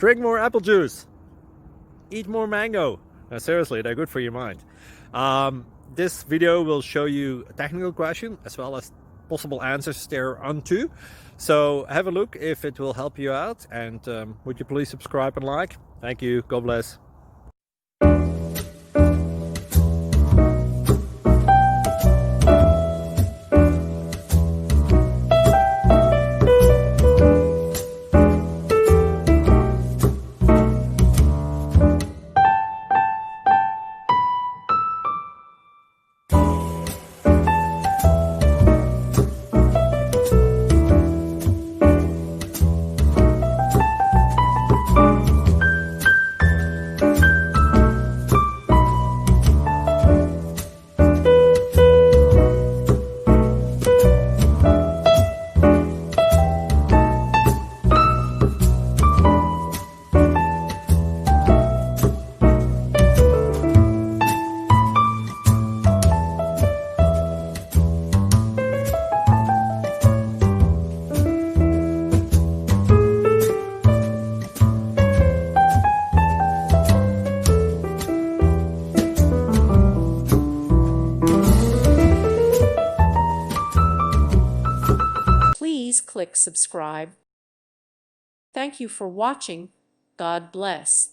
Drink more apple juice. Eat more mango. No, seriously, they're good for your mind. This video will show you a technical question as well as possible answers thereunto. So have a look if it will help you out, and would you please subscribe and like? Thank you. God bless. Please click subscribe. Thank you for watching. God bless.